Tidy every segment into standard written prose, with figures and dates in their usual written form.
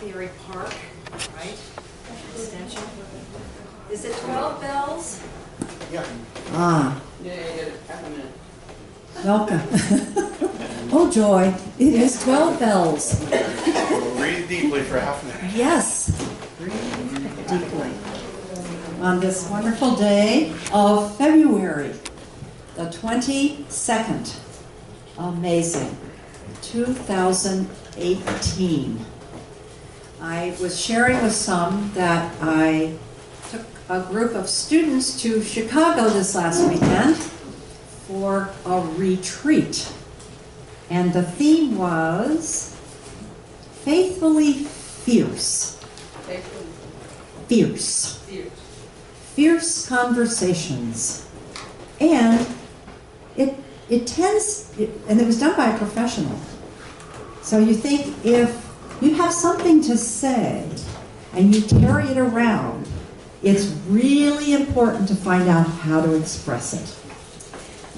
Theory Park, right? Extension. Is it 12 bells? Yeah. Ah, Yeah, you got half a minute. welcome. Oh joy, it is 12 bells. We'll read deeply for half an hour. Yes, breathe deeply. On this wonderful day of February, the 22nd, amazing, 2018. I was sharing with some that I took a group of students to Chicago this last weekend for a retreat. And the theme was faithfully fierce. Fierce. Fierce conversations. And it was done by a professional. So you think if you have something to say and you carry it around, it's really important to find out how to express it.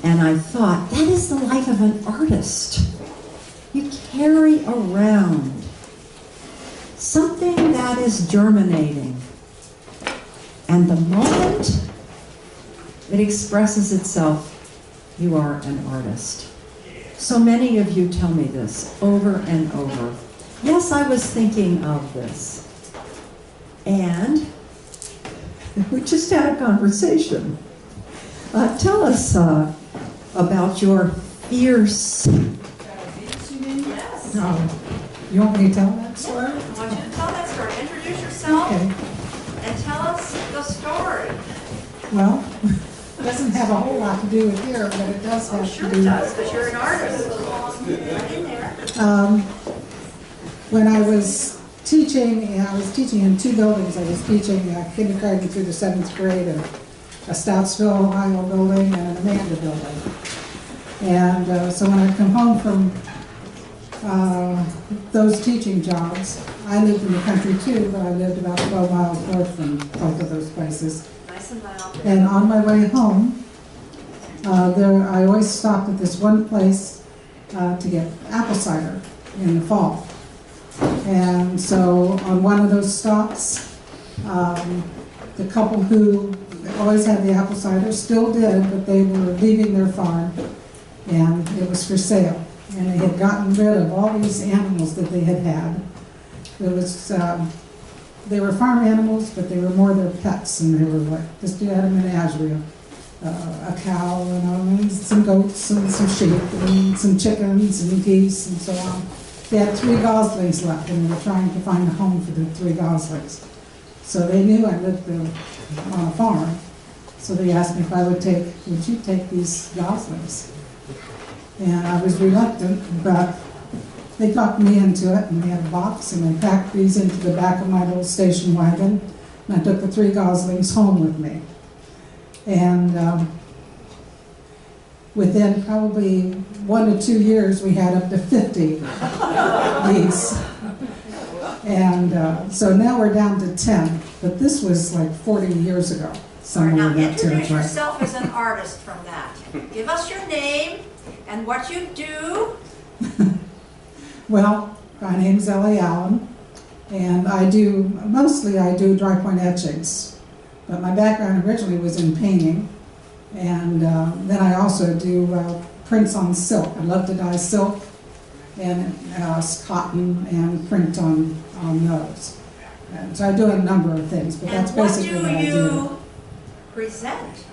And I thought, that is the life of an artist. You carry around something that is germinating. And the moment it expresses itself, you are an artist. So many of you tell me this over and over. Yes, I was thinking of this. And we just had a conversation. Tell us about your fierce. Yes. You want me to tell that story? I want you to tell that story. Introduce yourself Okay. and tell us the story. Well, it doesn't have a whole lot to do with here, but it does have Sure to it do. does, because you're an artist. Right in there. When I was teaching, I was teaching in two buildings. I was teaching kindergarten through the 7th grade at a Stoutsville, Ohio building and an Amanda building. And so when I come home from those teaching jobs, I lived in the country too, but I lived about 12 miles north from both of those places. Nice and loud. And on my way home, I always stopped at this one place to get apple cider in the fall. And so on one of those stops, the couple who always had the apple cider still did, but they were leaving their farm and it was for sale. And they had gotten rid of all these animals that they had had. It was, they were farm animals, but they were more their pets, and they were like, just you had a menagerie, a cow, and some goats, and some sheep, and some chickens, and geese, and so on. They had 3 goslings left, and they were trying to find a home for the 3 goslings. So they knew I lived on a farm, so they asked me if I would you take these goslings? And I was reluctant, but they talked me into it, and they had a box, and they packed these into the back of my little station wagon, and I took the 3 goslings home with me. And within probably 1 to 2 years, we had up to 50 geese. And so now we're down to 10, but this was like 40 years ago, somewhere Now in that introduce territory. yourself as an artist from that. Give us your name and what you do. Well, my name's Ellie Allen, and mostly I do dry point etchings, but my background originally was in painting, and then I also do prints on silk. I love to dye silk and cotton and print on those. And so I do a number of things, but that's basically what I do. And what do you present?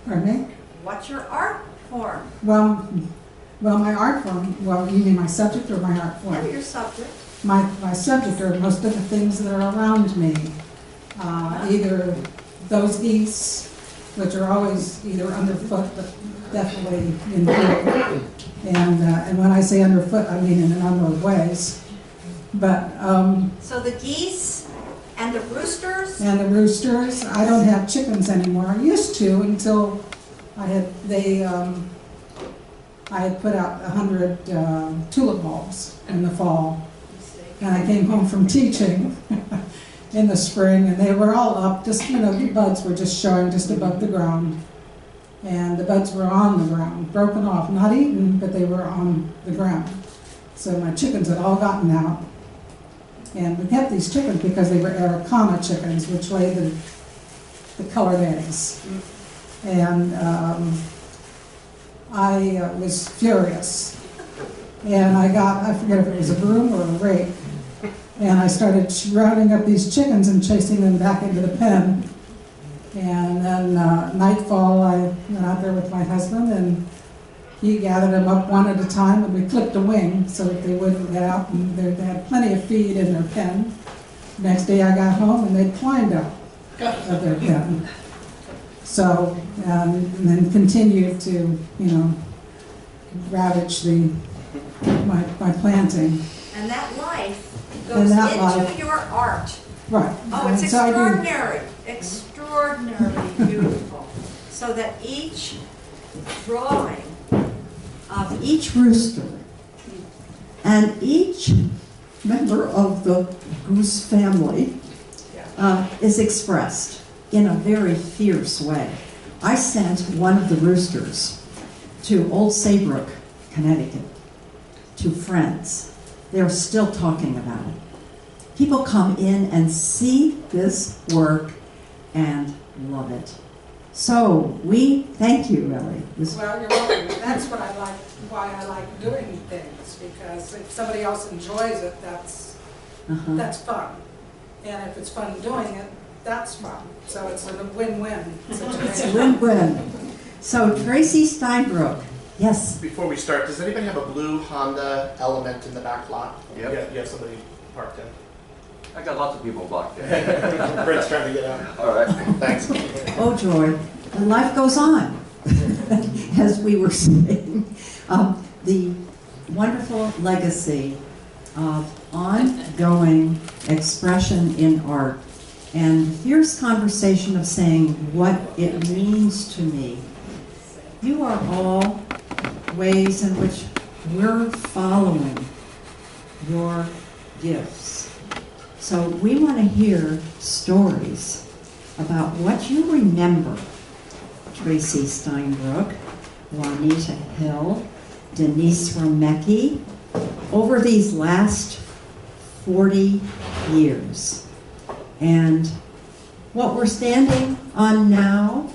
Pardon me? What's your art form? Well, my art form, well, you mean my subject or my art form? What are your subject? My subject are most of the things that are around me. Either those geese, which are always either underfoot, but definitely in view. And when I say underfoot, I mean in a number of ways. But So the geese and the roosters? and the roosters, I don't have chickens anymore. I used to until I had put out 100 tulip bulbs in the fall. And I came home from teaching in the spring, and they were all up, just, the buds were just showing just above the ground. And the buds were on the ground, broken off, not eaten, but they were on the ground. So my chickens had all gotten out. And we kept these chickens because they were Araucana chickens, which lay the colored eggs. And I was furious. And I forget if it was a broom or a rake, and I started rounding up these chickens and chasing them back into the pen. And then nightfall, I went out there with my husband, and he gathered them up one at a time, and we clipped a wing so that they wouldn't get out, and they had plenty of feed in their pen. Next day I got home, and they'd climbed out of their pen. So, and then continued to, ravage my planting. And that life goes into your art. Right. Oh, it's And so I do- extraordinary, extraordinarily beautiful. So that each drawing of Each rooster and each member of the goose family is expressed in a very fierce way. I sent one of the roosters to Old Saybrook, Connecticut, to friends. They're still talking about it. People come in and see this work and love it. So we thank you, Ellie. Well, you're welcome. That's what I like, why I like doing things, because if somebody else enjoys it, that's fun. And if it's fun doing it, that's fun. So it's a win-win situation. It's a win-win. So Tracy Tteinbrook, yes. Before we start, does anybody have a blue Honda Element in the back lot? Yep. Yeah, you have somebody parked in. I got lots of people blocked in. Brent's trying to get out. All right. Thanks. Oh, joy. And life goes on, as we were saying. The wonderful legacy of ongoing expression in art and fierce conversation of saying what it means to me. You are all ways in which we're following your gifts. So we want to hear stories about what you remember. Tracy Tteinbrook, Juanaita Hill, Denise Romecki, over these last 40 years. And what we're standing on now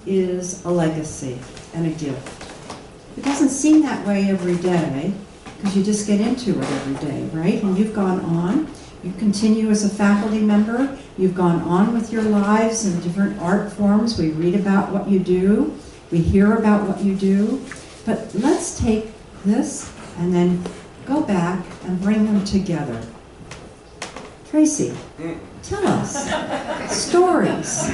is a legacy and a gift. It doesn't seem that way every day, because you just get into it every day, right? And you've gone on. You continue as a faculty member. You've gone on with your lives in different art forms. We read about what you do. We hear about what you do. But let's take this and then go back and bring them together. Tracy, tell us stories.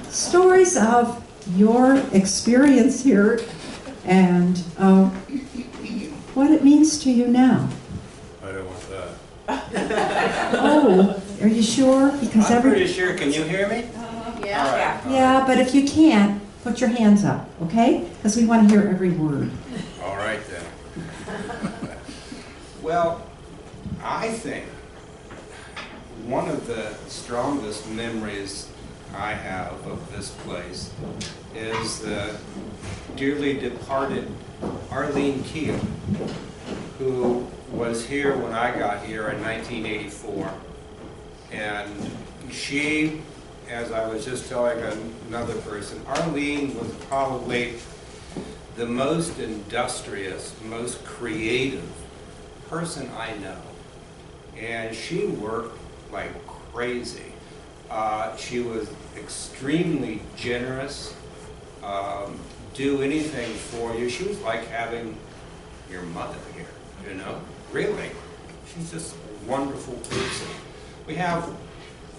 Stories of your experience here and what it means to you now. I don't want that. Oh, are you sure? Because I'm pretty sure. Can you hear me? Yeah. Yeah, but if you can't, put your hands up, okay? Because we want to hear every word. All right then. Well, I think one of the strongest memories I have of this place is the dearly departed Arlene Keel, who was here when I got here in 1984. And she, as I was just telling another person, Arlene was probably the most industrious, most creative person I know. And she worked like crazy. She was extremely generous, do anything for you. She was like having your mother here, you know? Really. She's just a wonderful person. We have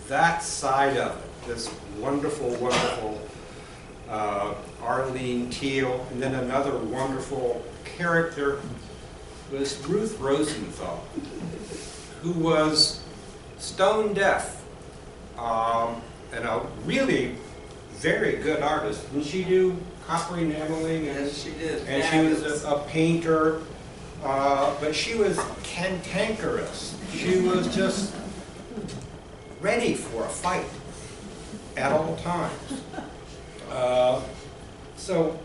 that side of it, this wonderful, wonderful Arlene Keel, and then another wonderful character was Ruth Rosenthal, who was stone deaf, and a really very good artist. Didn't she do copper enameling? Yes, she did. And she was a painter, but she was cantankerous. She was just ready for a fight at all times. So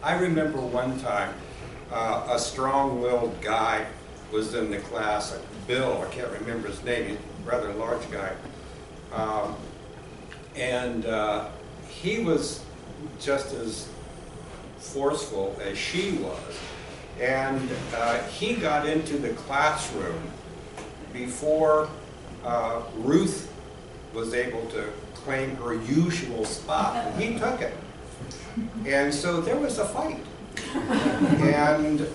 I remember one time a strong-willed guy was in the class. Bill, I can't remember his name, he's a rather large guy. He was just as forceful as she was. And he got into the classroom before Ruth was able to claim her usual spot, and he took it. And so there was a fight. And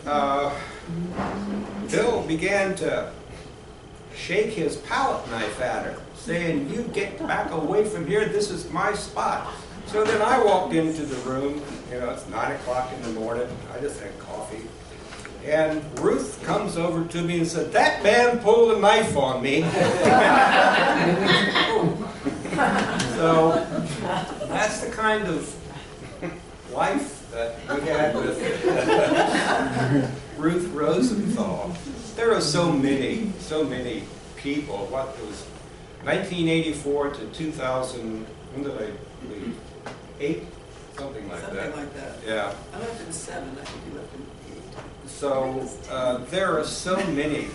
Bill began to shake his palette knife at her, saying, "You get back away from here, this is my spot." So then I walked into the room, you know, it's 9 o'clock in the morning, I just had coffee. And Ruth comes over to me and said, "That man pulled a knife on me." So that's the kind of life that we had with Ruth Rosenthal. There are so many people. What, it was 1984 to 2000, when did I leave? 8? Something like that. Something like that. Yeah. I left in 7, I think you left in 8. So there are so many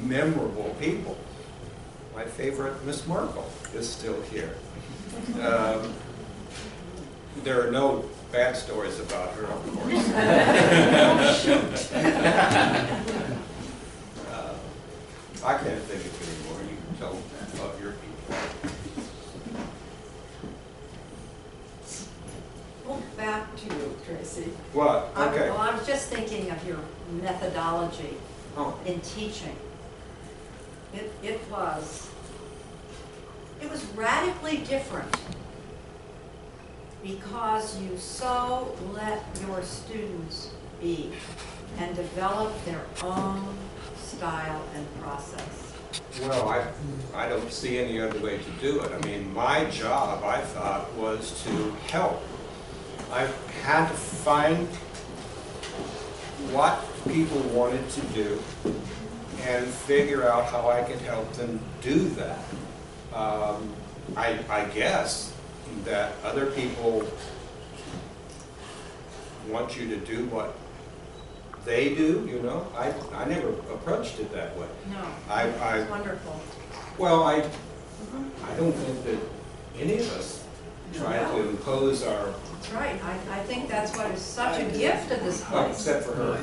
memorable people. My favorite, Miss Markle, is still here. There are no bad stories about her, of course. I can't think of any more. You can tell about your people. Well, back to you, Tracy. What? Okay. Well, I was just thinking of your methodology Oh. in teaching. It was radically different because you so let your students be and develop their own style and process. Well, I don't see any other way to do it. I mean, my job, I thought, was to help. I had to find what people wanted to do and figure out how I could help them do that. I guess that other people want you to do what they do, you know. I never approached it that way. No, I it's wonderful. Well, I don't think that any of us try to impose our, That's right. I think that's what is such a gift of this well, place. except for her.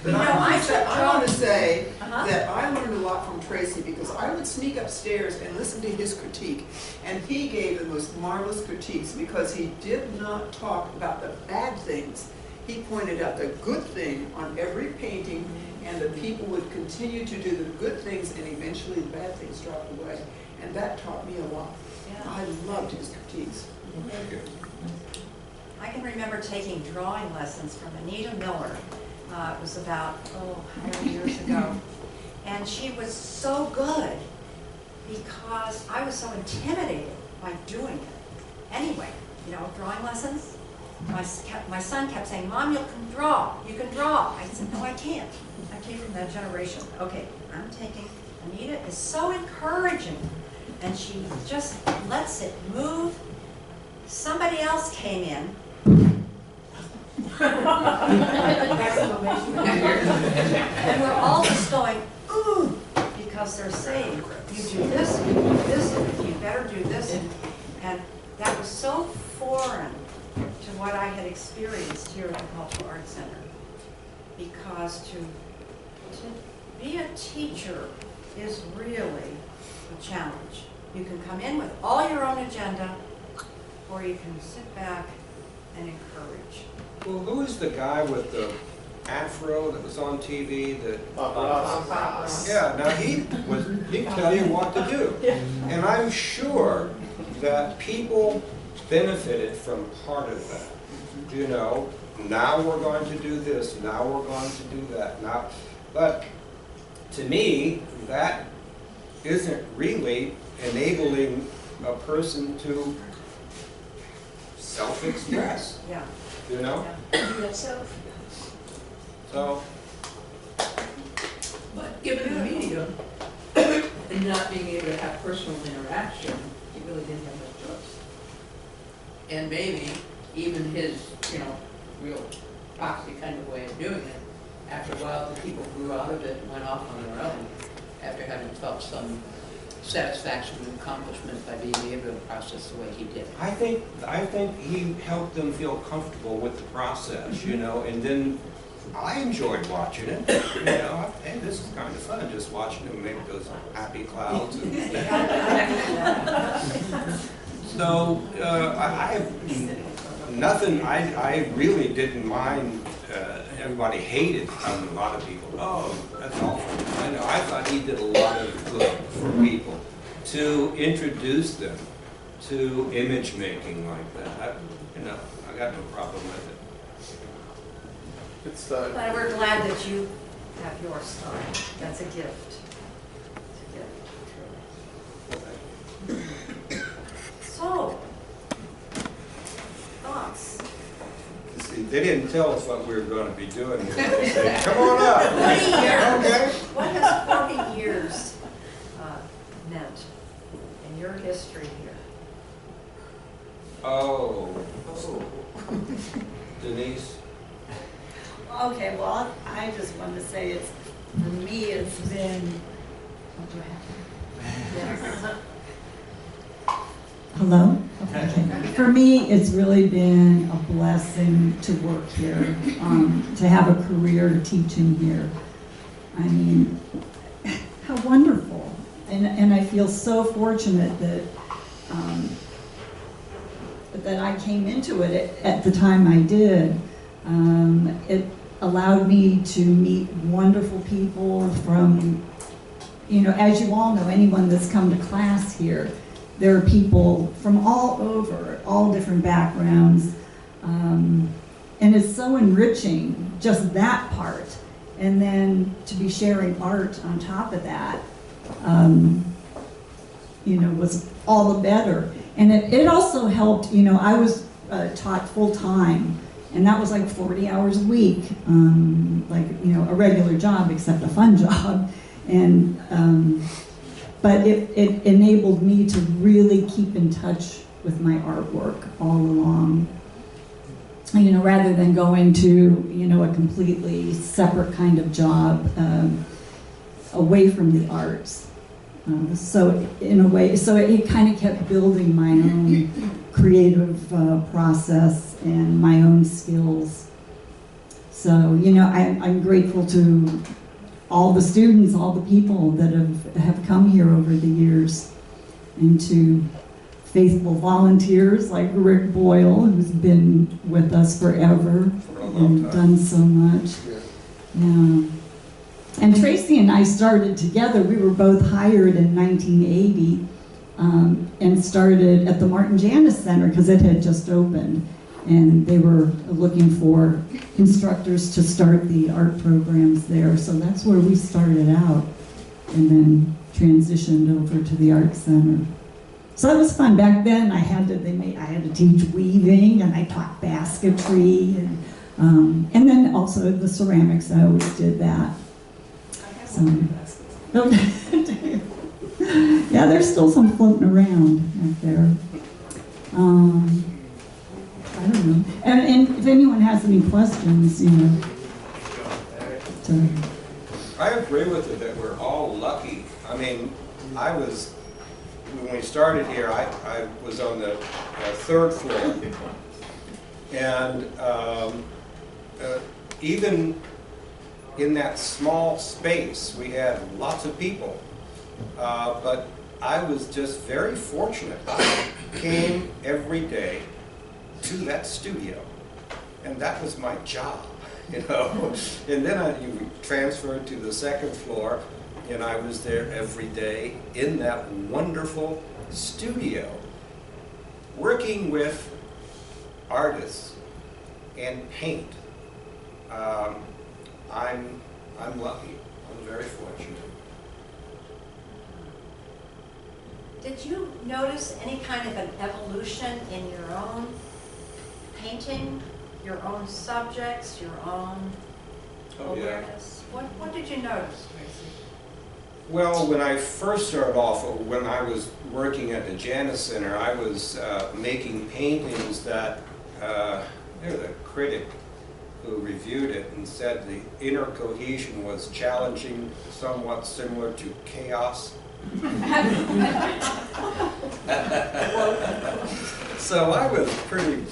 But No, I I want to say Uh-huh. that I learned a lot from Tracy because I would sneak upstairs and listen to his critique. And he gave the most marvelous critiques because he did not talk about the bad things. He pointed out the good thing on every painting, and the people would continue to do the good things, and eventually the bad things dropped away. And that taught me a lot. Yeah. I loved his critiques. Thank you. I can remember taking drawing lessons from Anita Miller. It was about, how many years ago. And she was so good because I was so intimidated by doing it. Anyway, you know, drawing lessons. My son kept saying, "Mom, you can draw. You can draw." I said, "No, I can't." I came from that generation. Okay, I'm taking, Anita is so encouraging. And she just lets it move. Somebody else came in. And we're all just going, ooh, because they're saying, you do this, you do this, and you better do this. And that was so foreign to what I had experienced here at the Cultural Arts Center. Because to be a teacher is really a challenge. You can come in with all your own agenda, or you can sit back and encourage. Well, who is the guy with the afro that was on TV that? Yeah, now he'd tell you what to do. And I'm sure that people benefited from part of that. You know, now we're going to do this, now we're going to do that. Now, but to me, that isn't really enabling a person to self-express, Yeah. you know? Yeah. So, But given the medium and not being able to have personal interaction, he really didn't have much choice. And maybe even his, real proxy kind of way of doing it. After a while, the people grew out of it and went off on their own after having felt some satisfaction and accomplishment by being able to process the way he did. I think he helped them feel comfortable with the process, you know, and then I enjoyed watching it. You know, hey, this is kind of fun, just watching him make those happy clouds. So I have nothing. I really didn't mind. Everybody hated a lot of people. Oh, that's awful. I know. I thought he did a lot of good for people to introduce them to image making like that. You know, I got no problem with it. It's But we're glad that you have your style. That's a gift. It's a gift, truly. So, thoughts? See, they didn't tell us what we were going to be doing here. They said, come on up. 40 years. Okay. What has 40 years meant in your history here? Oh. Denise? Okay, well, I just wanted to say it's, for me, it's been, hello? Okay. For me, it's really been a blessing to work here, to have a career teaching here. I mean, how wonderful. And I feel so fortunate that I came into it at the time I did. It allowed me to meet wonderful people from, you know, as you all know, anyone that's come to class here, there are people from all over, all different backgrounds. And it's so enriching, just that part. And then to be sharing art on top of that, you know, was all the better. And it also helped, you know, I was taught full-time, and that was like 40 hours a week, like, you know, a regular job, except a fun job. And, but it enabled me to really keep in touch with my artwork all along. You know, rather than going to, you know, a completely separate kind of job away from the arts. So in a way, so it kind of kept building my own creative process and my own skills. So, you know, I'm grateful to all the students, all the people that have come here over the years, and to faithful volunteers like Rick Boyle, who's been with us forever and done so much. Yeah. And Tracy and I started together. We were both hired in 1980 and started at the Martin Janis Center because it had just opened. And they were looking for instructors to start the art programs there. So that's where we started out and then transitioned over to the Art Center. So that was fun. Back then I had to teach weaving, and I taught basketry, and then also the ceramics, I always did that. So, yeah, there's still some floating around out there. I don't know. And if anyone has any questions, you know. I agree with you that we're all lucky. I mean, when we started here, I was on the third floor. And even in that small space, we had lots of people. But I was just very fortunate. I came every day to that studio, and that was my job, you know. And then you transferred to the second floor, and I was there every day in that wonderful studio, working with artists and paint. I'm lucky. I'm very fortunate. Did you notice any kind of an evolution in your own painting, your own subjects, your own awareness? Yeah. What did you notice, Tracy? Well, when I first started off, when I was working at the Janis Center, I was making paintings that, they're the critic who reviewed it and said the inner cohesion was challenging, somewhat similar to chaos. So I was pretty,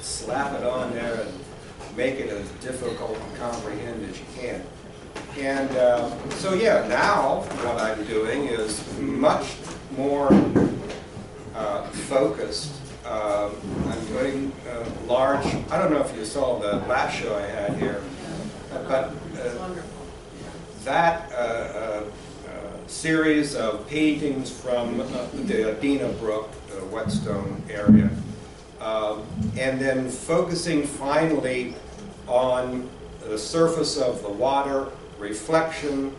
slap it on there and make it as difficult to comprehend as you can. And so yeah, now what I'm doing is much more focused. I'm doing large, I don't know if you saw the last show I had here, but that series of paintings from the Tteinbrook, Whetstone area, and then focusing finally on the surface of the water, reflection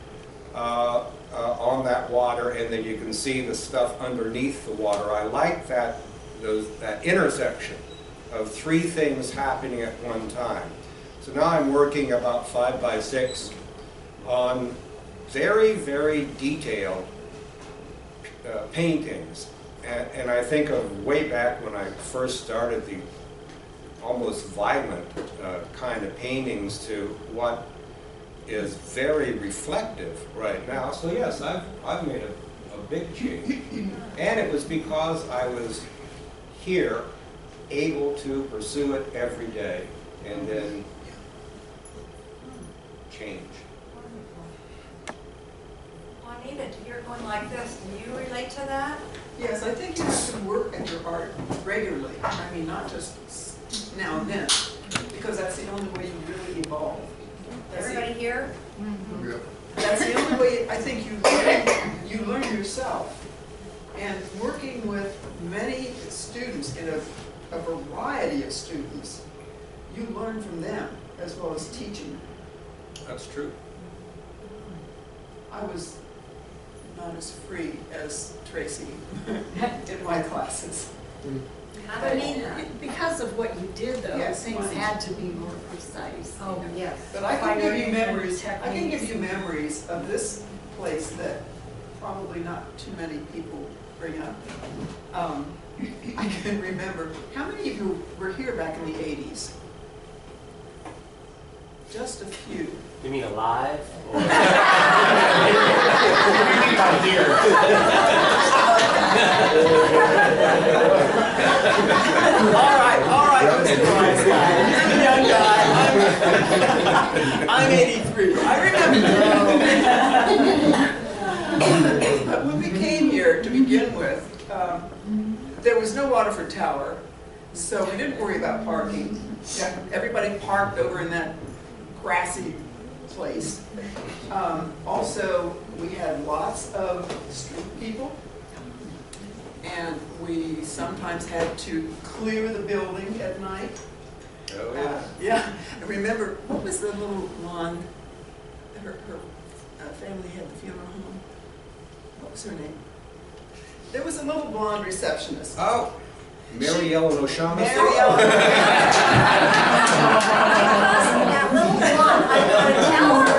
on that water, and then you can see the stuff underneath the water. I like that intersection of three things happening at one time. So now I'm working about 5 by 6 on very, very detailed paintings. And I think of way back when I first started the almost violent kind of paintings to what is very reflective right now. So yes, I've made a big change. And it was because I was here able to pursue it every day and then change. Juanita, you're going like this. Do you relate to that? Yes, I think you have to work at your art regularly. I mean, not just now and then, because that's the only way you really evolve. Everybody here? That's the only way I think you learn yourself. And working with many students, in a variety of students, you learn from them as well as teaching. That's true. I was not as free as Tracy in my classes. How do you mean that? Because of what you did, though, Yes, things fine. had to be more precise. Oh, yes. But I can give you Finding memories. I can give techniques. you memories of this place that probably not too many people bring up. I can remember. How many of you were here back in the 80s? Just a few. You mean alive? Or... All right, Mr. Wise guy. You're the young guy. I'm 83. I remember. But when we came here to begin with, there was no Waterford Tower, so we didn't worry about parking. Everybody parked over in that grassy place. Also, we had lots of street people, and we sometimes had to clear the building at night. Oh, yeah. Yeah, I remember, what was the little blonde, her family had the funeral home? What was her name? There was a little blonde receptionist. Oh, Mary Ellen O'Shaughnessy. Mary Ellen. That little blonde, I want to tell her.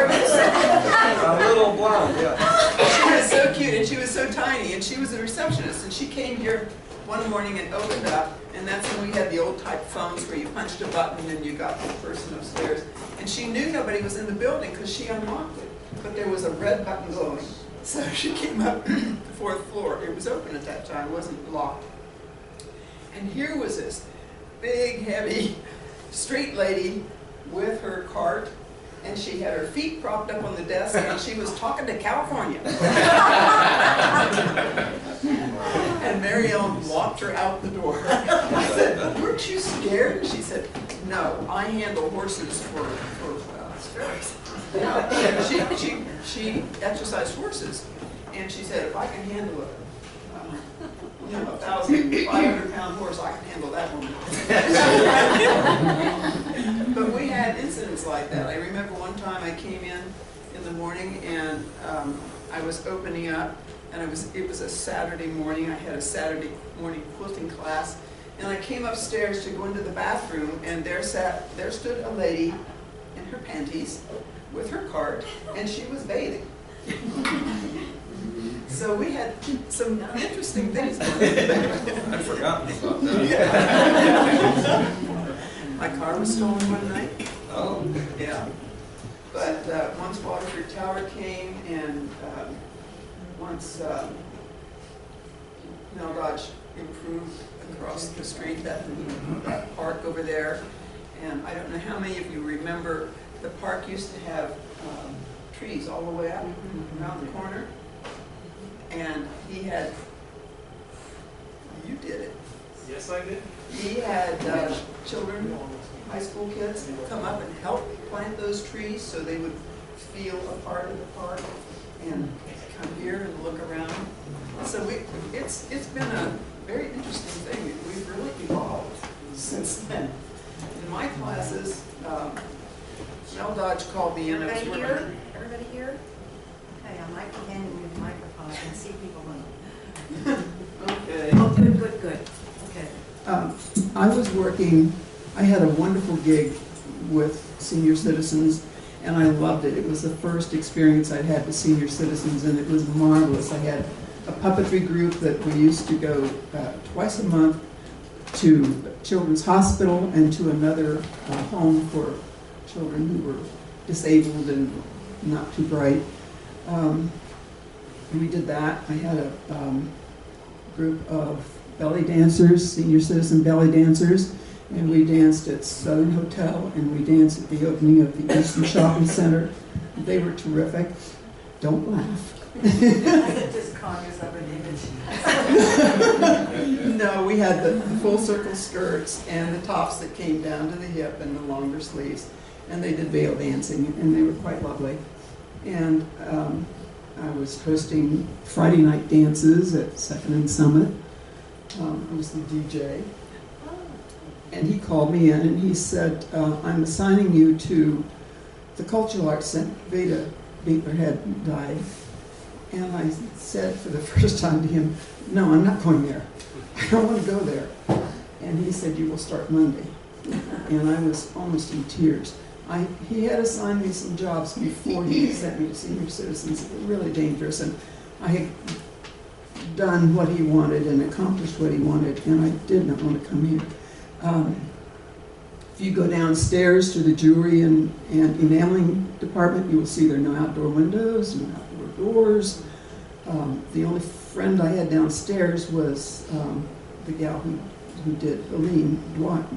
A little blonde, yeah. She was so cute, and she was so tiny, and she was a receptionist, and she came here one morning and opened up, and that's when we had the old type phones where you punched a button and you got the person upstairs. And she knew nobody was in the building because she unlocked it, but there was a red button glowing. So she came up the 4th floor. It was open at that time, it wasn't locked. And here was this big, heavy street lady with her cart, and she had her feet propped up on the desk, and she was talking to California. And Mary Ellen walked her out the door. I said, "Weren't you scared?" And she said, "No, I handle horses for service." She exercised horses, and she said, "If I can handle it, 1,500-pound horse, I can handle that one." But we had incidents like that. I remember one time I came in the morning, and I was opening up, and it was a Saturday morning. I had a Saturday morning quilting class, and I came upstairs to go into the bathroom, and there stood a lady in her panties with her cart, and she was bathing. So we had some interesting things going on. I'd forgotten about that. My car was stolen one night. Oh, yeah. But once Waterford Tower came and once Mel Dodge improved across the street, that park over there. And I don't know how many of you remember, the park used to have trees all the way up around the corner. And he had, you did it. Yes, I did. He had children, high school kids, come up and help plant those trees so they would feel a part of the park and come here and look around. So it's been a very interesting thing. We've really evolved since then. In my classes, Mel Dodge called me in. Everybody here? Everybody here? Okay, I might be handing you the microphone. I can see people move. Okay. Oh, good, good, good. Okay. I was working, I had a wonderful gig with senior citizens, and I loved it. It was the first experience I'd had with senior citizens, and it was marvelous. I had a puppetry group that we used to go twice a month to Children's Hospital and to another home for children who were disabled and not too bright. We did that. I had a group of belly dancers, senior citizen belly dancers, and we danced at Southern Hotel, and we danced at the opening of the Eastern Shopping Center. They were terrific. Don't laugh. Just conjures up an image. No, we had the full circle skirts and the tops that came down to the hip and the longer sleeves, and they did veil dancing, and they were quite lovely. And I was hosting Friday night dances at 2nd and Summit. I was the DJ. And he called me in and he said, I'm assigning you to the Cultural Arts Center. Veda Beetler had died. And I said for the first time to him, no, I'm not going there. I don't want to go there. And he said, you will start Monday. And I was almost in tears. He had assigned me some jobs before he sent me to senior citizens. It was really dangerous. And I had done what he wanted and accomplished what he wanted, and I did not want to come here. If you go downstairs to the jewelry and enameling department, you will see there are no outdoor windows, no outdoor doors. The only friend I had downstairs was the gal who did, Aline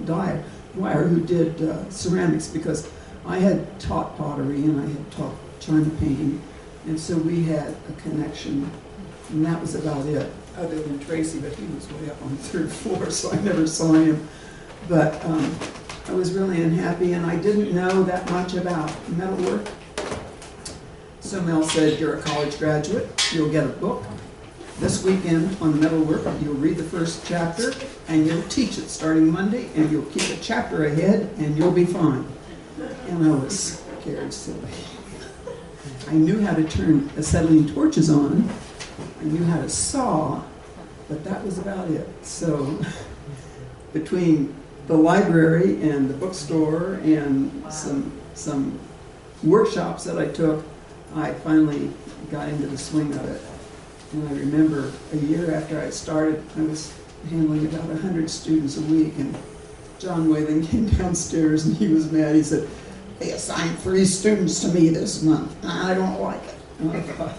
Dwyer, who did ceramics, because I had taught pottery and I had taught China painting, and so we had a connection, and that was about it, other than Tracy, but he was way up on the 3rd floor, so I never saw him. But I was really unhappy, and I didn't know that much about metalwork. So Mel said, you're a college graduate, you'll get a book this weekend on metalwork, you'll read the first chapter, and you'll teach it starting Monday, and you'll keep a chapter ahead, and you'll be fine. And I was scared silly. I knew how to turn acetylene torches on, I knew how to saw, but that was about it. So between the library and the bookstore and some workshops that I took, I finally got into the swing of it. And I remember a year after I started, I was handling about 100 students a week, and John Whalen came downstairs and he was mad. He said, they assigned 3 students to me this month, and I don't like it. And I thought,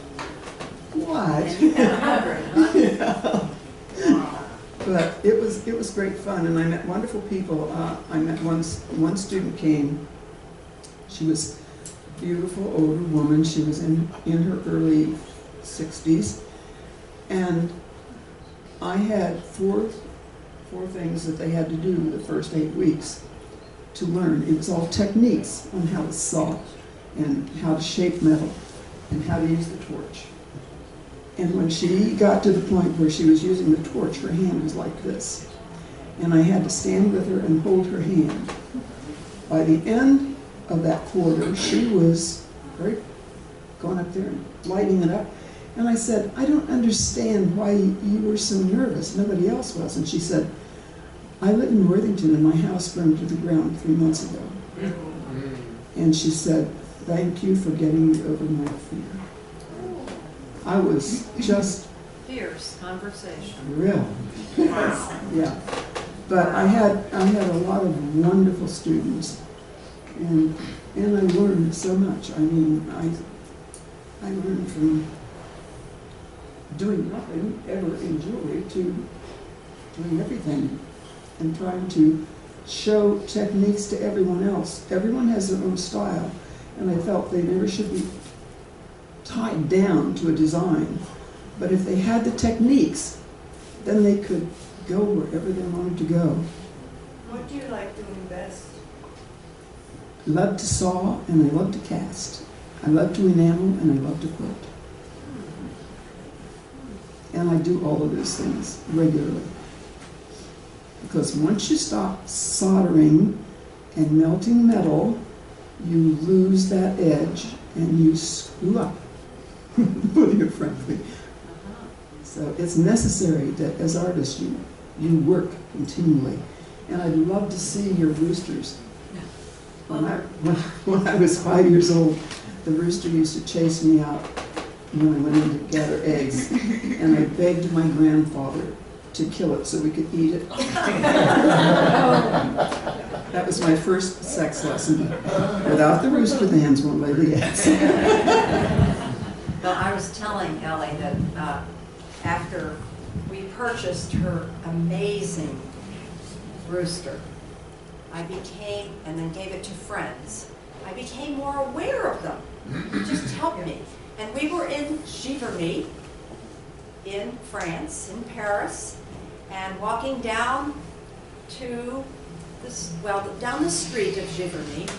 what? And you had 100, huh? Yeah. But it was great fun, and I met wonderful people. I met one student came. She was a beautiful older woman. She was in her early 60s, and I had four things that they had to do the first 8 weeks to learn. It was all techniques on how to saw and how to shape metal and how to use the torch. And when she got to the point where she was using the torch, her hand was like this. And I had to stand with her and hold her hand. By the end of that quarter, she was going up there and lighting it up. And I said, I don't understand why you were so nervous. Nobody else was. And she said, I live in Worthington and my house burned to the ground 3 months ago. And she said, thank you for getting me over my fear. I was just Fierce conversation. real. Yeah. But I had a lot of wonderful students, and I learned so much. I mean, I learned from doing nothing ever in jewelry to doing everything and trying to show techniques to everyone else. Everyone has their own style, and I felt they never should be tied down to a design. But if they had the techniques, then they could go wherever they wanted to go. What do you like doing best? I love to saw and I love to cast. I love to enamel and I love to quilt. And I do all of those things regularly. Because once you stop soldering and melting metal, you lose that edge and you screw up, putting it frankly. So it's necessary that as artists you work continually. And I'd love to see your roosters. When I was 5 years old, the rooster used to chase me out when I went in to gather eggs, and I begged my grandfather to kill it so we could eat it. That was my first sex lesson. Without the rooster, the hens won't lay the eggs. Well, I was telling Ellie that after we purchased her amazing rooster, I became, and then gave it to friends, I became more aware of them. It just helped me. And we were in Giverny, in France, in Paris, and walking down to this, well, down the street of Giverny,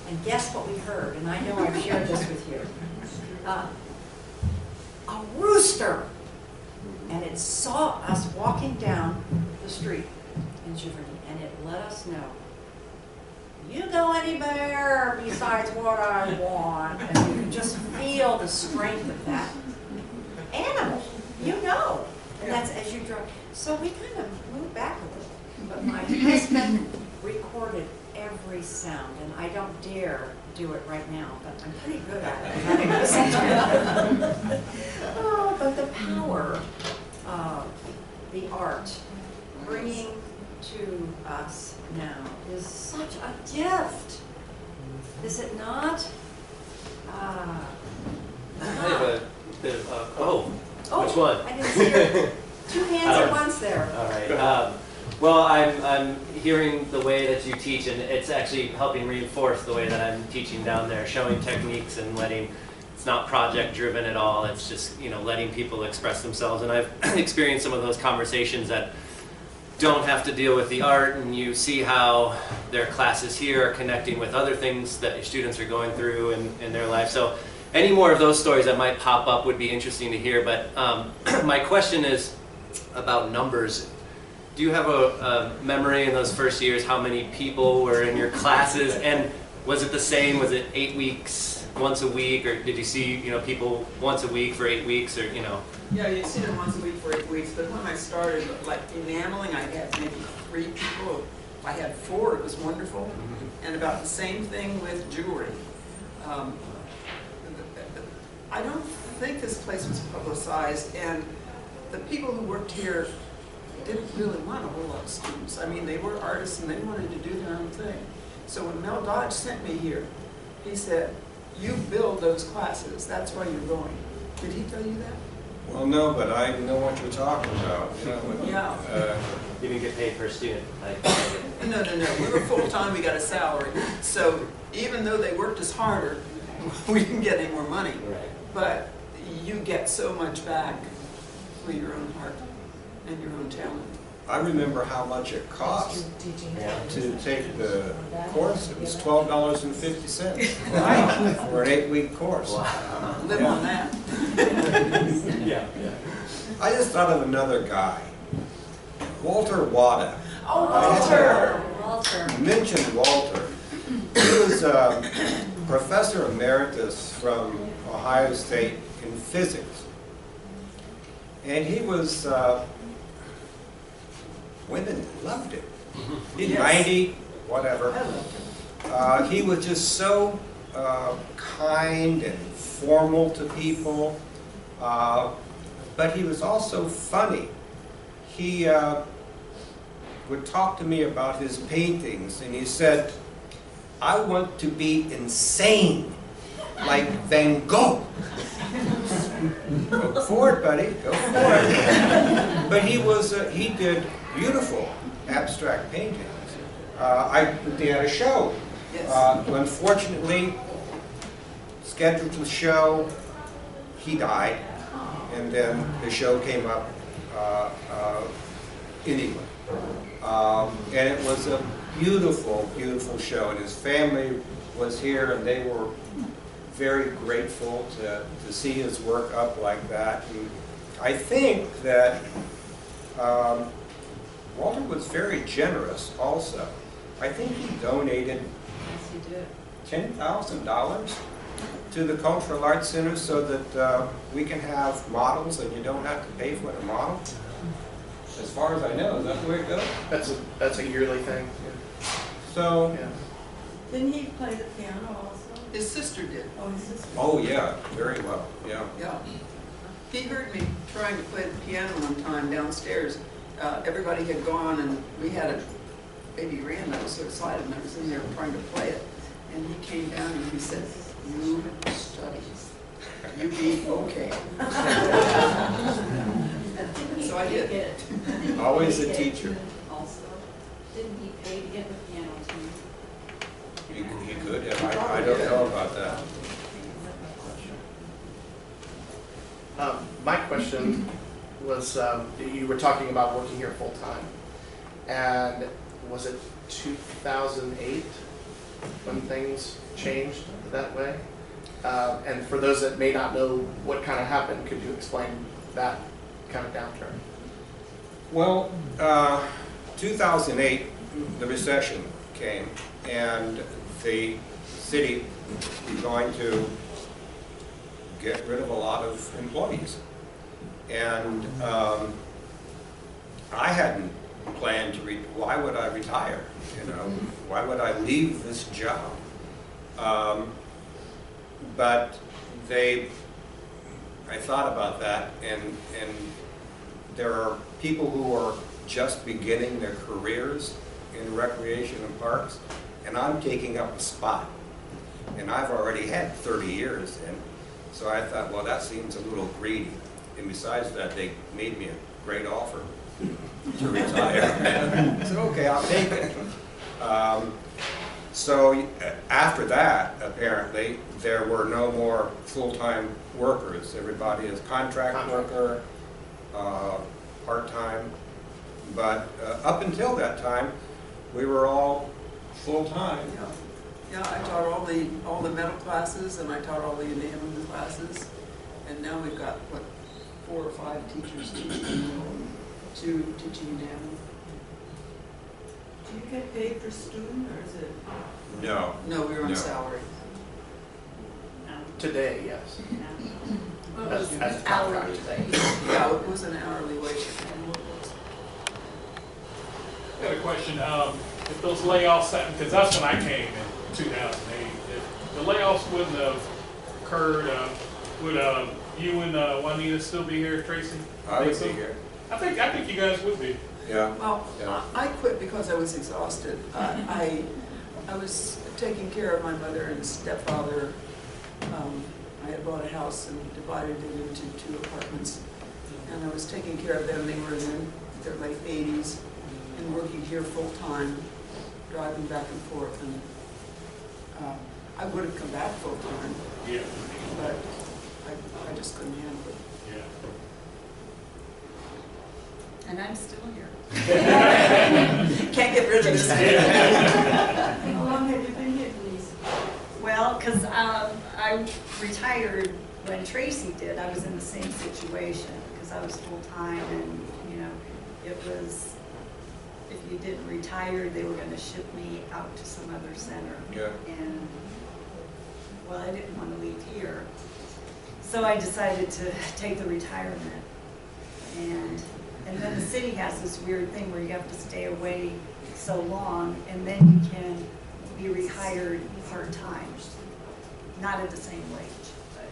and guess what we heard? And I know I've shared this with you. A rooster! And it saw us walking down the street in Giverny, and it let us know, you go anywhere besides what I want, and you can just feel the strength of that animal, you know. And that's as you drive. So we kind of moved back a little, but my husband recorded every sound, and I don't dare do it right now, but I'm pretty good at it. Having listened to it. Oh, but the power of the art bringing to us now is such a gift. Is it not? I have a bit of, which one? I didn't see your two hands at once there. All right. Well, I'm hearing the way that you teach, and it's actually helping reinforce the way that I'm teaching down there, showing techniques and it's not project driven at all. It's just, letting people express themselves. And I've experienced some of those conversations that don't have to deal with the art, and you see how their classes here are connecting with other things that your students are going through in their life. So any more of those stories that might pop up would be interesting to hear. But my question is about numbers. Do you have a memory in those first years how many people were in your classes, and was it the same? Was it 8 weeks, once a week, or did you see people once a week for 8 weeks, or Yeah, you'd see them once a week for 8 weeks, but when I started, like enameling, I had maybe 3 people. I had 4, it was wonderful. And about the same thing with jewelry. I don't think this place was publicized, and the people who worked here didn't really want a whole lot of students. I mean, they were artists and they wanted to do their own thing. So when Mel Dodge sent me here, he said, you build those classes, that's why you're going. Did he tell you that? Well, no, but I know what you're talking about. Yeah. You didn't get paid per student? No. We were full-time, we got a salary. So even though they worked us harder, we didn't get any more money. Right. But you get so much back for your own heart and your own talent. I remember how much it cost to take the course. It was $12.50 for an 8-week course. Wow. Live on that. Yeah. I just thought of another guy, Walter Wada. Oh, Walter! Walter. Mentioned Walter. He was a professor emeritus from Ohio State in physics. And he was, women loved him. He's 90, whatever. He was just so kind and formal to people, but he was also funny. He would talk to me about his paintings, and he said, "I want to be insane, like Van Gogh." Go for it, buddy, go for it. But he did beautiful abstract paintings. They had a show. Yes. Unfortunately, scheduled to show, he died, and then the show came up in England. And it was a beautiful, beautiful show, and his family was here, and they were very grateful to see his work up like that. And I think that Walter was very generous also. I think he donated $10,000 to the Cultural Arts Center so that we can have models and you don't have to pay for the model. As far as I know, is that the way it goes? That's a yearly thing. Yeah. So, Yeah. Didn't he play the piano also? His sister did. Oh, his sister. oh yeah, very well, yeah. Yeah. He heard me trying to play the piano one time downstairs. Everybody had gone and we had a baby Rand that was so excited and I was in there trying to play it. And he came down and he said, "You study. You be okay." So I did. Always a teacher. Also, didn't he pay to get the piano too? He could have, I don't know about that. My question was, you were talking about working here full-time, and was it 2008 when things changed that way? And for those that may not know what kind of happened, could you explain that kind of downturn? Well, 2008, the recession came, and the city was going to get rid of a lot of employees. And I hadn't planned to, why would I retire? You know, why would I leave this job? But I thought about that, and there are people who are just beginning their careers in recreation and parks, and I'm taking up a spot. And I've already had 30 years, and so I thought, well, that seems a little greedy. And besides that, they made me a great offer to retire. I said, okay, I'll take it. So after that, apparently, there were no more full-time workers. Everybody is contract worker, part-time. But up until that time, we were all full-time. Yeah. Yeah, I taught all the metal classes and I taught all the enameling classes. And now we've got, what, 4 or 5 teachers teaching enamel. Do you get paid per student or is it? No. No, we were on No. salary. Today, yes. Well, As it a was hourly contract. wage. Yeah, it was an hourly wage. I got a question. If those layoffs happened, because that's when I came in 2008, if the layoffs wouldn't have occurred, would you and Juanita still be here, Tracy? I would be here. I think you guys would be. Yeah. Well, Yeah. I quit because I was exhausted. I was taking care of my mother and stepfather. I had bought a house and divided it into 2 apartments. And I was taking care of them. They were in their late 80s and working here full-time, driving back and forth. And I would have come back full-time, Yeah. but I just couldn't handle it. Yeah. And I'm still here. Can't get rid of this. How long have you been here, Denise? Well, because I retired when Tracy did. I was in the same situation because I was full-time and, you know, it was, if you didn't retire, they were going to ship me out to some other center. Yeah. And, well, I didn't want to leave here. So I decided to take the retirement. And then the city has this weird thing where you have to stay away so long and then you can be rehired part-time. Not at the same wage, but,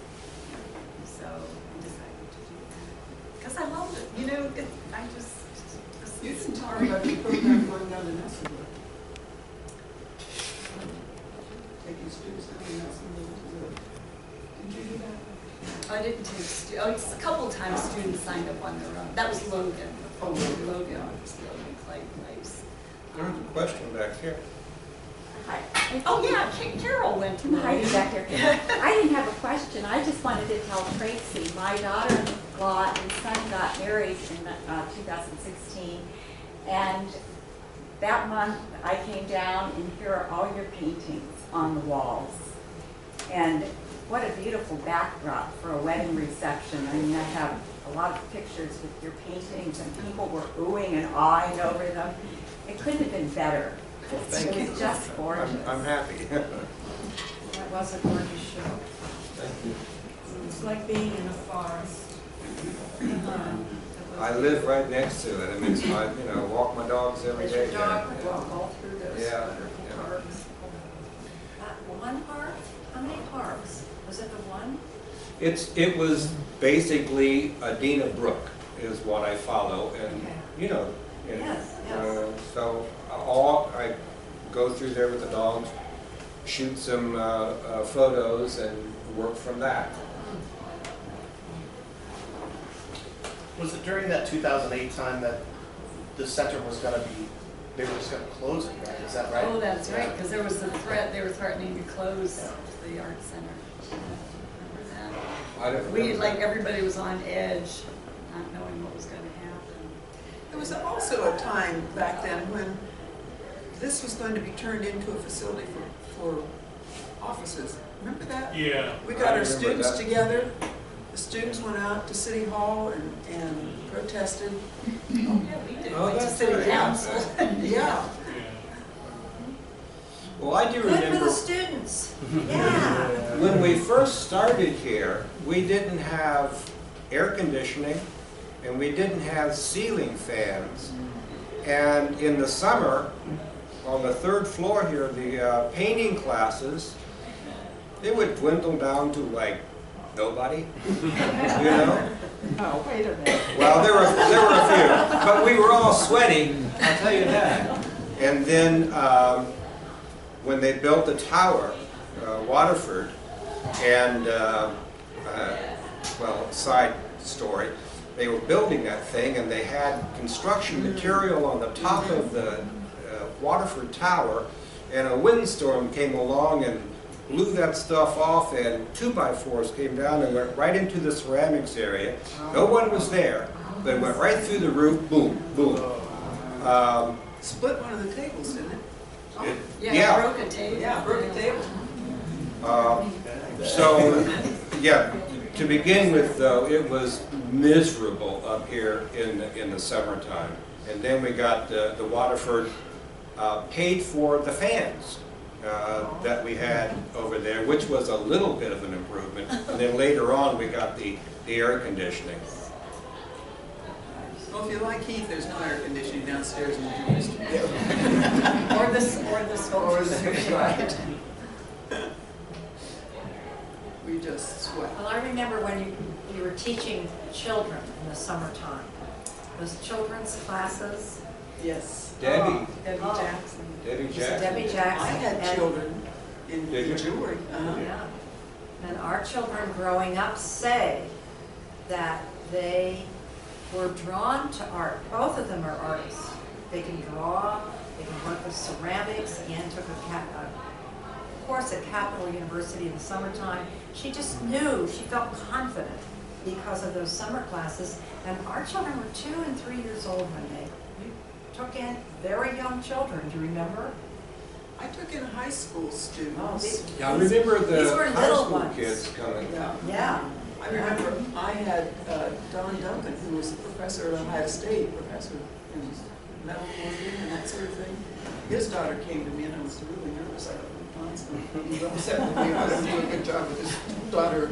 so I decided to do that. Because I loved it, you know, the You didn't tell me about your program going down to Nelsonville. Taking students down to Nelsonville. Did you do that? I didn't take, a couple of times students signed up on their own. That was Logan. Oh, Logan. Logan, it was Logan Clay Place. There's a question back here. Hi. Oh, yeah, Carol went to Hi, mine. Dr. I didn't have a question. I just wanted to tell Tracy, my daughter-in-law and son got married in 2016. And that month, I came down and here are all your paintings on the walls. And what a beautiful backdrop for a wedding reception. I mean, I have a lot of pictures with your paintings and people were oohing and awing over them. It couldn't have been better. It was just gorgeous. I'm happy. That was a gorgeous show. Thank you. It's like being in a forest. I live right next to it. I mean, it's my, walk my dogs every Does day. your dog walk all through those Yeah. wonderful parks? One park? How many parks? Was it the one? It was basically Adina Brook is what I follow, and Okay. Yes, yes. So I go through there with the dogs, shoot some photos, and work from that. Was it during that 2008 time that the center was going to be, they were just going to close it, right? Is that right? Oh, that's right, because there was a threat, they were threatening to close the art center. Remember that? I don't We, remember. like, everybody was on edge, not knowing what was going to happen. There was also a time back then when this was going to be turned into a facility for offices. Remember that? Yeah. We I got our remember students that. together. The students went out to City Hall and protested. Oh, yeah, we did, Oh, like, to that's city right. council. Yeah. Well, I do Good for remember the students. Yeah. when we first started here, we didn't have air conditioning and we didn't have ceiling fans. And in the summer, on the third floor here, the painting classes, they would dwindle down to like nobody, Oh, wait a minute. Well, there were a few, but we were all sweaty, I'll tell you that. And then when they built the tower, Waterford, and side story, they were building that thing and they had construction material on the top of the Waterford Tower, and a windstorm came along and blew that stuff off, and 2x4s came down and went right into the ceramics area. No one was there, but it went right through the roof, boom, boom. Split one of the tables, didn't it? Yeah, broke a table. Yeah, broke a table. To begin with, though, it was miserable up here in the summertime. And then we got the Waterford paid for the fans that we had over there, which was a little bit of an improvement. And then later on, we got the air conditioning. Well, if you like heat, there's no air conditioning downstairs in the junior studio. Or the sculpture. Right. We just sweat. Well, I remember when you were teaching children in the summertime. Those children's classes. Yes. Debbie. Debbie Oh. Jackson. Debbie This is Jackson. Debbie Jackson. I had and- children in Did you? jewelry. Yeah. And our children growing up say that they were drawn to art. Both of them are artists. They can draw, they can work with ceramics. Anne took a course at Capital University in the summertime. She just knew, she felt confident because of those summer classes. And our children were 2 and 3 years old when they took in very young children. Do you remember? I took in high school students. Yeah, I remember These were the high little school ones. kids coming. Yeah. Yeah. I remember I had Don Duncan, who was a professor at Ohio State, professor in metalworking and that sort of thing. His daughter came to me and I was really nervous. I he was upset with me. I wasn't doing a good job with his daughter.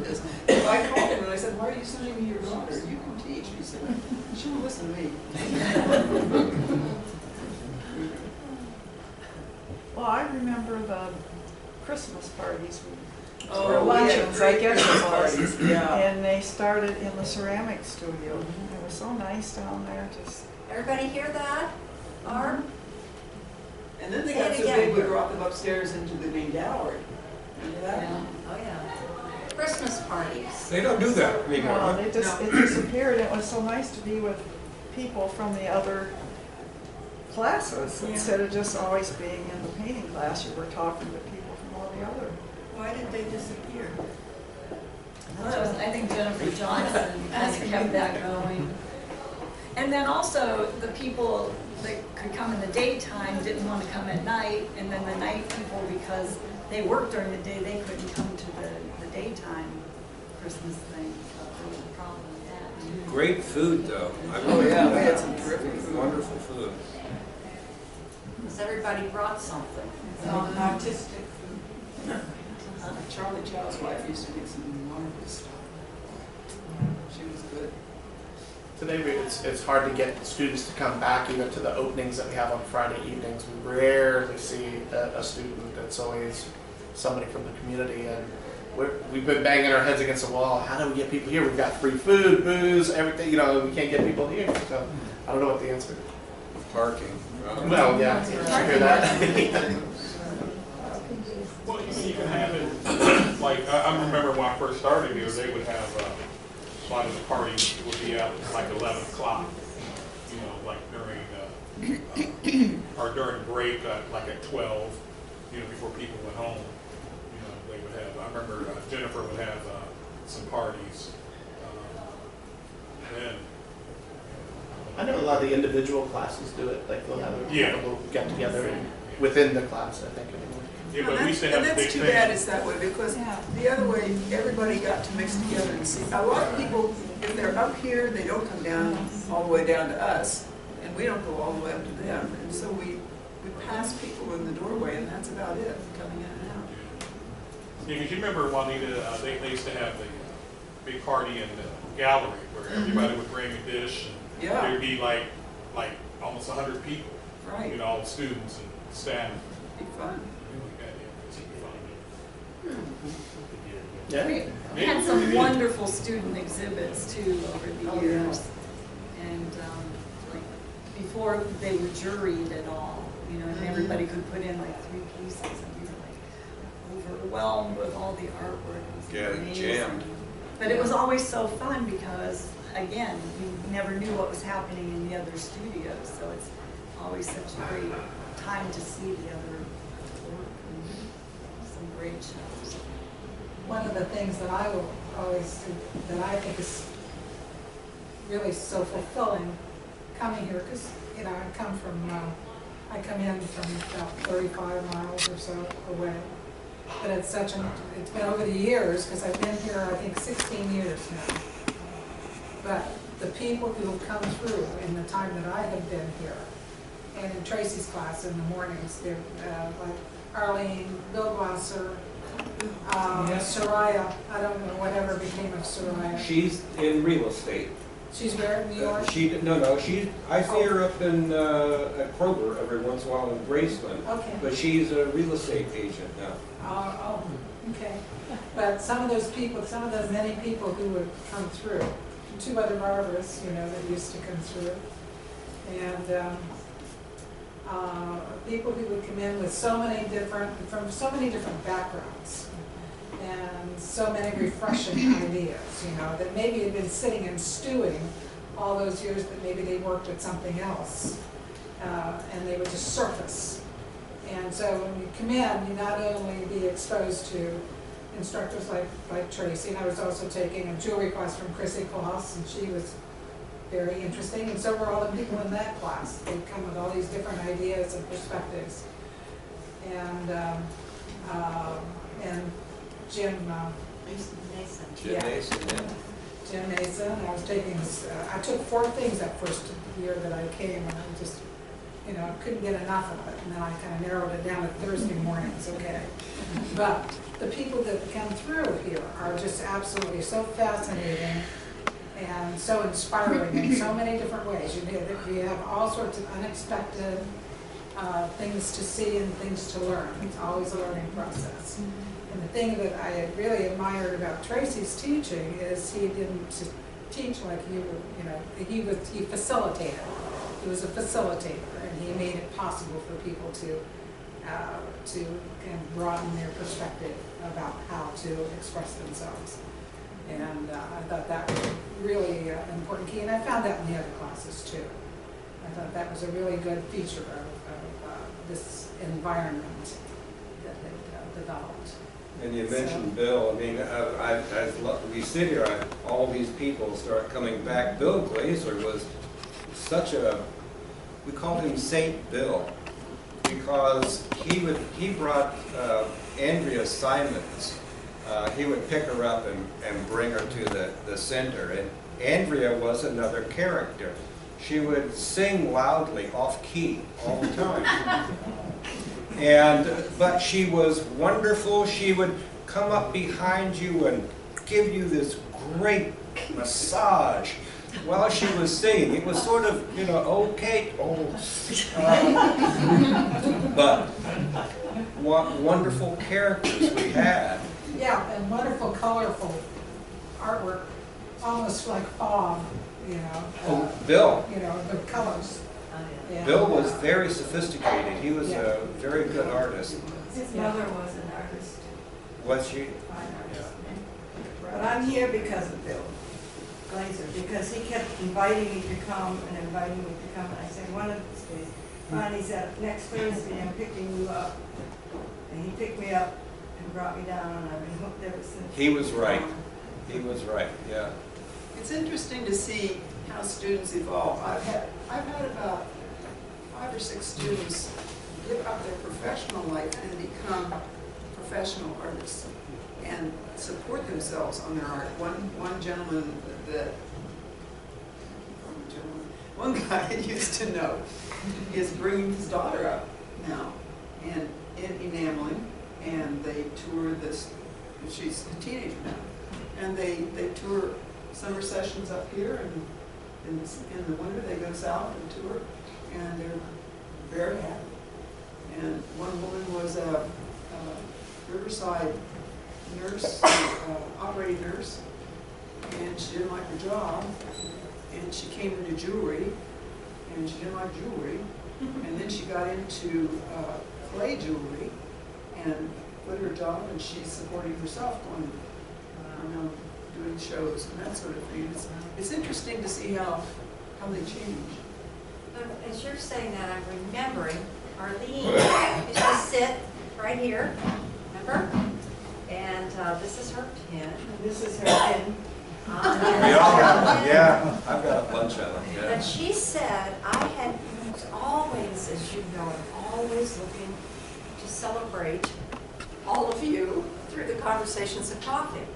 If I called him and I said, "Why are you sending me your daughter? You can teach." He said, "She won't listen to me." Well, I remember the Christmas parties. Oh, Or we had luncheons, great I guess it Christmas was. parties, yeah. And they started in the ceramic studio. It was so nice down there, just Everybody hear that? Barb? And then they Say got it so again. big, we brought them upstairs into the main gallery. Remember that? Yeah. Oh, yeah. Christmas parties. They don't do that anymore, No, huh? it disappeared. It was so nice to be with people from the other classes instead of just always being in the painting class. You were talking to people from all the other. Why did they disappear? Well, I think Jennifer Johnson kind of kept that going. And then also, the people that could come in the daytame didn't want to come at night, and then the night people, because they worked during the day, they couldn't come to the daytime Christmas thing. So there was a problem with that. Great food, though. Oh, yeah, we had some terrific food. Wonderful food. Because everybody brought something. Artistic food. Charlie Chow's wife used to make some marvelous stuff. She was good. Today it's hard to get students to come back even to the openings that we have on Friday evenings. We rarely see a student. It's always somebody from the community, and we've been banging our heads against the wall. How do we get people here? We've got free food, booze, everything. You know, we can't get people here. So I don't know what the answer is. Parking. Well, yeah, I hear that. Well, you can have it, like, I remember when I first started here, they would have, a lot of the parties would be out at like 11 o'clock, you know, like during, or during break, like at 12, you know, before people went home. You know, they would have, I remember Jennifer would have some parties then. I know a lot of the individual classes do it. Like they'll have a little get together within the class. I think. Yeah, but we used to have And big that's too things. bad it's that way, because the other way, everybody got to mix together and see. A lot of people, if they're up here, they don't come down all the way down to us, and we don't go all the way up to them. And so we pass people in the doorway, and that's about it, coming in and out. Yeah, because you remember Juanita, they used to have the big party in the gallery where everybody would bring a dish, and Yeah. there'd be like almost 100 people, Right. you know, all the students and staff. Be fun. Yeah. We had some wonderful student exhibits too over the years. And like before they were juried at all, you know, and everybody could put in like 3 pieces, and we were like overwhelmed with all the artwork. It was amazing. Jammed. But it was always so fun because, again, you never knew what was happening in the other studios, so it's always such a great time to see the other work and some great shows. One of the things that I will always, that I think is really so fulfilling coming here, because, you know, I come in from about 35 miles or so away. But it's it's been over the years, because I've been here, I think, 16 years now. But the people who have come through in the time that I have been here, and in Tracy's class in the mornings, they're like Arlene, Bill Glosser, Soraya, I don't know whatever became of Soraya. She's in real estate. She's where, New York? I see her up in, at Kroger every once in a while in Graceland. Okay. But she's a real estate agent now. Oh, okay. But some of those many people who would come through, 2 other Barbaras, you know, that used to come through. And people who would come in with from so many different backgrounds and so many refreshing ideas, you know, that maybe had been sitting and stewing all those years, but maybe they worked at something else, and they would just surface. And so when you come in, you not only be exposed to instructors like Tracy, and I was also taking a jewelry class from Chrissy Kloss, and she was very interesting, and so were all the people in that class. They come with all these different ideas and perspectives. And Jim Mason. Jim Mason, yeah. Jim Mason. I was taking, I took 4 things that first year that I came, and I just, you know, couldn't get enough of it. And then I kind of narrowed it down to Thursday mornings, okay. But the people that come through here are just absolutely so fascinating and so inspiring in so many different ways. You have all sorts of unexpected things to see and things to learn. It's always a learning process. And the thing that I had really admired about Tracy's teaching is he didn't teach like he would, you know, he facilitated. he was a facilitator, and he made it possible for people to kind of broaden their perspective about how to express themselves. And I thought that was really an important key, and I found that in the other classes too. I thought that was a really good feature of this environment that had developed. And you mentioned Bill. I mean, we sit here, all these people start coming back. Bill Glazer was such a, we called him Saint Bill, because he brought Andrea Simons. He would pick her up and bring her to the center. And Andrea was another character. She would sing loudly, off key, all the time. But she was wonderful. She would come up behind you and give you this great massage while she was singing. It was sort of, you know, okay, but what wonderful characters we had. Yeah, and wonderful, colorful artwork, almost like fog, you know. Bill. You know, the colors. And, Bill was very sophisticated. He was a very good artist. His mother was an artist. Was she? Yeah. But I'm here because of Bill Glazer, because he kept inviting me to come and inviting me to come. And I said, one of these days, finally said, next Thursday I'm picking you up. And he picked me up and brought me down, and I've been hooked ever since. He was right. He was right, yeah. It's interesting to see how students evolve. I've had about 5 or 6 students give up their professional life and become professional artists and support themselves on their art. One gentleman one guy I used to know is bringing his daughter up now and in enameling, and they tour this. She's a teenager now, and they tour summer sessions up here, and in the winter they go south and tour, and they're very happy. And one woman was a Riverside nurse, operating nurse, and she didn't like her job, and she came into jewelry, and she didn't like jewelry, and then she got into clay jewelry, and quit her job, and she's supporting herself, going, doing shows and that sort of thing. It's interesting to see how they change. As you're saying that, I'm remembering Arlene used to sit right here, remember? And this is her pin. And this is her pin. Yeah, I've got a bunch of them. Yeah. And she said, I had always, as you know, always looking to celebrate all of you through the conversations and coffee.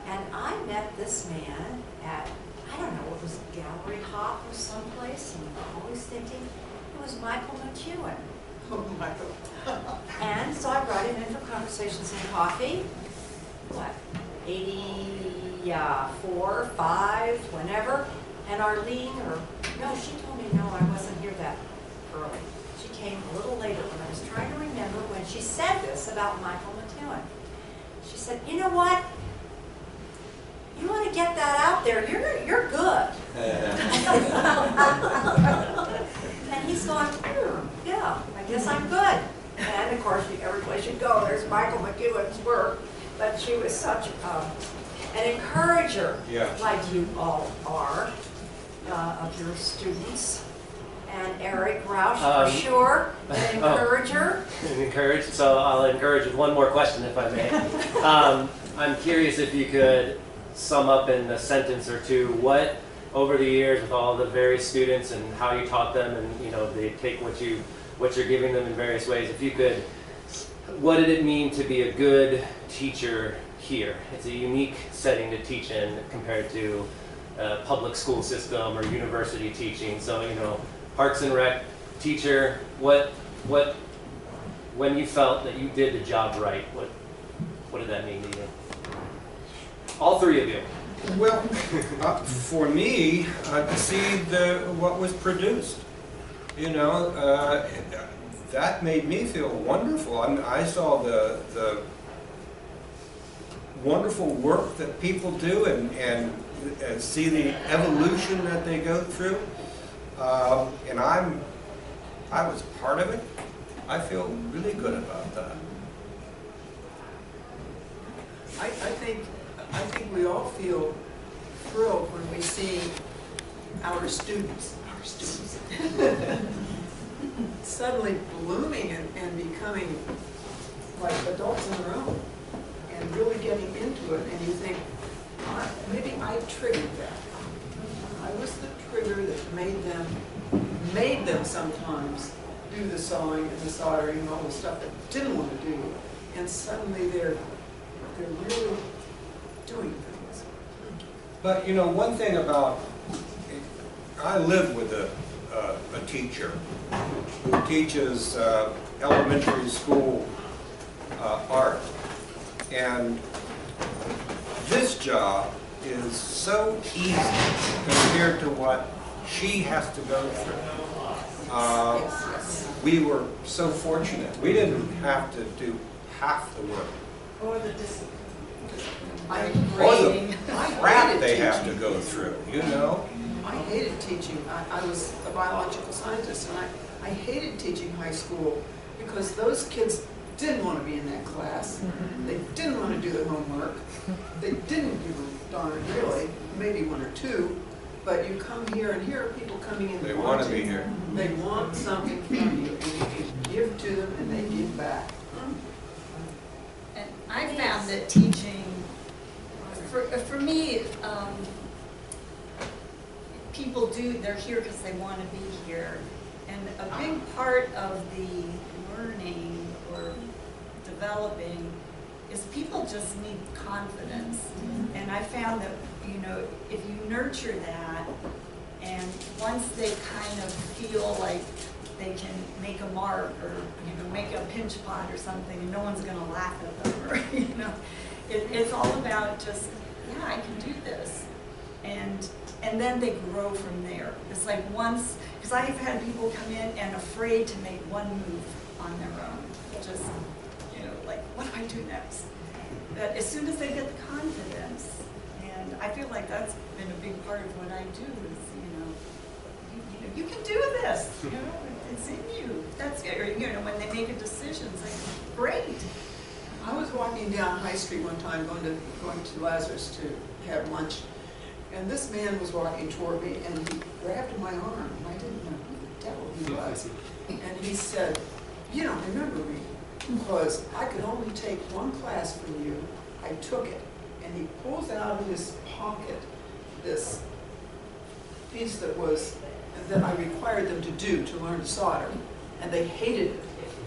And I met this man at, I don't know, it was Gallery Hop or someplace, and I'm always thinking it was Michael McEwen. Oh, Michael. And so I brought him in for conversations and coffee, what, 84, 5, whenever. And Arlene, no, she told me no, I wasn't here that early. She came a little later when I was trying to remember when she said this about Michael McEwen. She said, you know what? You want to get that out there, you're good. And he's going, yeah, I guess I'm good. And of course, every place you go, there's Michael McEwen's work. But she was such an encourager, like you all are, of your students. And Eric Roush, for sure, an encourager. Encourage. So I'll encourage with one more question, if I may. I'm curious if you could sum up in a sentence or two what, over the years, with all the various students and how you taught them, and they take what you're giving them in various ways. If you could, what did it mean to be a good teacher here? It's a unique setting to teach in compared to a public school system or university teaching. So Parks and Rec teacher, when you felt that you did the job right, what did that mean to you? All three of you. Well, for me, to see what was produced, that made me feel wonderful. I saw the wonderful work that people do and see the evolution that they go through. And I was part of it. I feel really good about that. I think we all feel thrilled when we see our students suddenly blooming and becoming like adults on their own and really getting into it, and you think, maybe I triggered that. I was the trigger that made them sometimes do the sewing and the soldering and all the stuff that didn't want to do, and suddenly they're really doing things. But you know, one thing about, I live with a teacher who teaches elementary school art, and this job is so easy compared to what she has to go through. We were so fortunate. We didn't have to do half the work. Or the discipline. Or the crap they have to go through, you know? I hated teaching. I was a biological scientist, and I hated teaching high school because those kids didn't want to be in that class. They didn't want to do the homework. They didn't give a darn, really, maybe one or two. But you come here, and here are people coming in. They want to be here. They want something from you, and you give to them, and they give back. And I found that teaching, for me, people they're here because they want to be here. And a big part of the learning or developing is people just need confidence. And I found that, you know, if you nurture that, and once they kind of feel like they can make a mark or, you know, make a pinch pot or something, and no one's going to laugh at them, or, you know, it's all about just, yeah, I can do this. And then they grow from there. It's like once, because I've had people come in and afraid to make one move on their own. Just, you know, like, what do I do next? But as soon as they get the confidence, and I feel like that's been a big part of what I do is, you can do this, you know, it's in you. That's, or, you know, when they make a decision, it's like, great. I was walking down High Street one time, going to Lazarus to have lunch, and this man was walking toward me, and he grabbed my arm, and I didn't know who the devil he was. And he said, "You don't remember me, because I could only take one class from you. I took it." And he pulls out of his pocket this piece that I required them to do to learn to solder, and they hated it,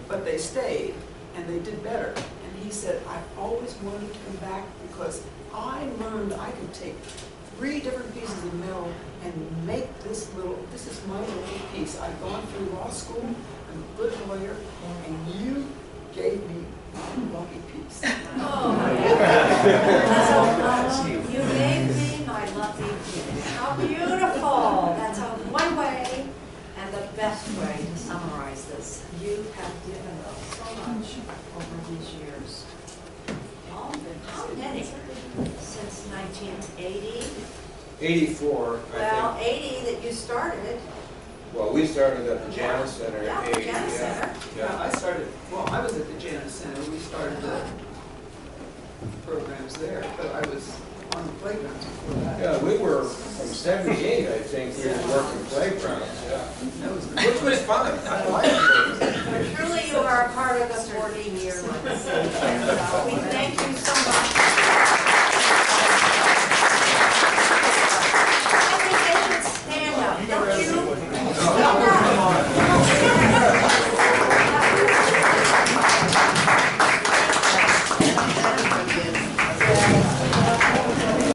but they stayed, and they did better. And he said, "I've always wanted to come back because I learned I could take 3 different pieces of metal and make this is my little piece. I've gone through law school, I'm a good lawyer, and you gave me my lucky piece." Oh, you gave me my lucky piece. How beautiful. That's one way and the best way to summarize this. You have given us so much over these years. How many? Since 1980? 84, Well, I think. 80 that you started. Well, we started at the Janus Center Yeah, in the 80. Janus Center. Yeah, I was at the Janus Center. We started the programs there, but I was on the playgrounds before that. Yeah, we were from 78, I think, we were working playgrounds, yeah. Which was fun. I liked it. But truly you are a part of the 40-year legacy.